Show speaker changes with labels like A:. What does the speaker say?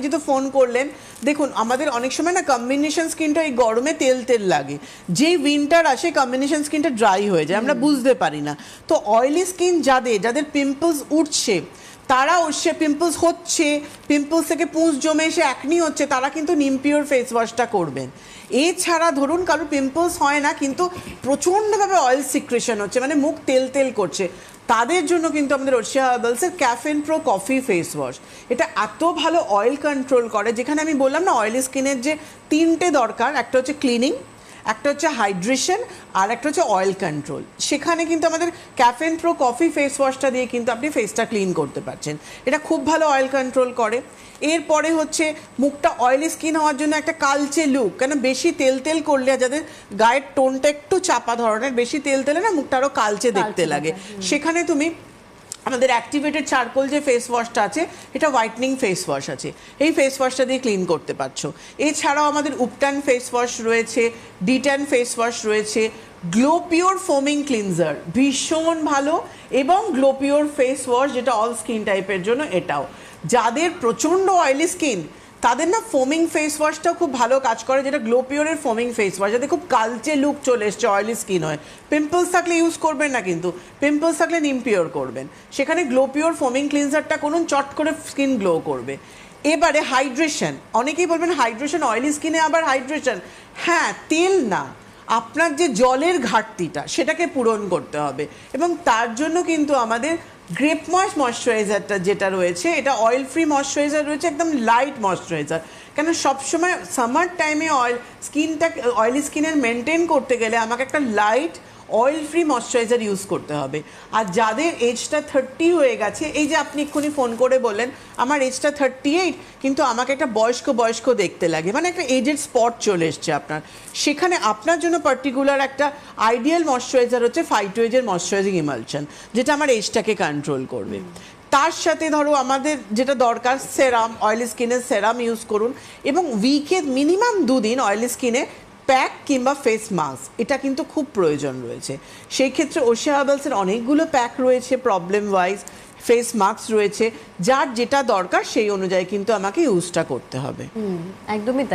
A: যেহেতু ফোন করলেন, দেখুন আমাদের অনেক সময় না কম্বিনেশন স্কিনটা এই গরমে তেল তেল লাগে, যেই উইন্টার আসে কম্বিনেশন স্কিনটা ড্রাই হয়ে যায়, আমরা বুঝতে পারি না। তো অয়েলি স্কিন যাদের পিম্পলস উঠছে, তারা সে পিম্পলস হচ্ছে, পিম্পলস থেকে পুঁজ জমে এসে অ্যাকনি হচ্ছে, তারা কিন্তু নিমপিওর ফেস ওয়াশটা করবেন। এছাড়া ধরুন কারো পিম্পলস হয় না কিন্তু প্রচণ্ডভাবে অয়েল সিক্রেশন হচ্ছে, মানে মুখ তেল তেল করছে, তাদের জন্য কিন্তু আমাদের ওশিয়া হার্বালসের caffeine pro coffee face wash, এটা এত ভালো অয়েল কন্ট্রোল করে। যেখানে আমি বললাম না অয়েলি স্কিনের যে তিনটে দরকার, একটা হচ্ছে ক্লিনিং, একটা হচ্ছে হাইড্রেশন, আর একটা হচ্ছে অয়েল কন্ট্রোল, সেখানে কিন্তু আমাদের ক্যাফেন প্রো কফি ফেস ওয়াশটা দিয়ে কিন্তু আপনি ফেসটা ক্লিন করতে পারছেন। এটা খুব ভালো অয়েল কন্ট্রোল করে। এরপরে হচ্ছে মুখটা অয়েলি স্কিন হওয়ার জন্য একটা কালচে লুক, কেন বেশি তেল তেল করলে যাদের গায়ের টোনটা একটু চাপা ধরনের, বেশি তেল তেলে না মুখটা আরও কালচে দেখতে লাগে, সেখানে তুমি আমাদের অ্যাক্টিভেটেড চারকোল যে ফেস ওয়াশটা আছে, এটা হোয়াইটনিং ফেস ওয়াশ আছে, এই ফেস ওয়াশটা দিয়ে ক্লিন করতে পারছো। এছাড়াও আমাদের উপটান ফেস ওয়াশ রয়েছে, ডিট্যান ফেস ওয়াশ রয়েছে, গ্লো পিওর ফোমিং ক্লিনজার ভীষণ ভালো, এবং গ্লো পিওর ফেস ওয়াশ যেটা অল স্কিন টাইপের জন্য এটাও। যাদের প্রচণ্ড অয়েলি স্কিন তাদের না ফোমিং ফেস ওয়াশটাও খুব ভালো কাজ করে, যেটা গ্লো পিওরের ফোমিং ফেস ওয়াশ, যাতে খুব কালচে লুক চলে এসছে, অয়েলি স্কিন হয়, পিম্পলস থাকলে ইউজ করবেন না, কিন্তু পিম্পলস থাকলে নিম পিওর করবেন, সেখানে গ্লো পিওর ফোমিং ক্লিনজারটা করুন, চট করে স্কিন গ্লো করবে। এবারে হাইড্রেশন, অনেকেই বলবেন হাইড্রেশন অয়েলি স্কিনে আবার হাইড্রেশন, হ্যাঁ তেল না, আপনার যে জলের ঘাটতিটা সেটাকে পূরণ করতে হবে, এবং তার জন্য কিন্তু আমাদের গ্রেপ ময়েশ্চারাইজারটা যেটা রয়েছে, এটা অয়েল ফ্রি ময়েশ্চারাইজার রয়েছে, একদম লাইট ময়েশ্চারাইজার। কেন সবসময় সামার টাইমে অয়েলি স্কিনের মেনটেন করতে গেলে আমাকে একটা light oil free moisturiser use করতে হবে। আর যাদের এজটা 30 হয়ে গেছে, এই যে আপনি এক্ষুনি ফোন করে বললেন আমার এজটা 38 কিন্তু আমাকে একটা বয়স্ক দেখতে লাগে, মানে একটা এজের স্পট চলে এসছে আপনার, সেখানে আপনার জন্য পার্টিকুলার একটা আইডিয়াল ময়েশ্চারাইজার হচ্ছে ফাইটোয়েজের ময়েশ্চারাইজিং ইমালশন, যেটা আমার এজটাকে কন্ট্রোল করবে। তার সাথে ধরো আমাদের যেটা দরকার সেরাম, অয়েলি স্কিনের সেরাম ইউজ করুন, এবং উইকে মিনিমাম 2 দিন অয়েলি স্কিনে প্যাক কিংবা ফেস মাস্ক, এটা কিন্তু খুব প্রয়োজন রয়েছে। সেই ক্ষেত্রে ওশিয়া হার্বালসের অনেকগুলো প্যাক রয়েছে প্রবলেম ওয়াইজ, ফেস মাস্ক রয়েছে, যার যেটা দরকার সেই অনুযায়ী কিন্তু আমাকে ইউজটা করতে হবে।
B: একদমই তাই।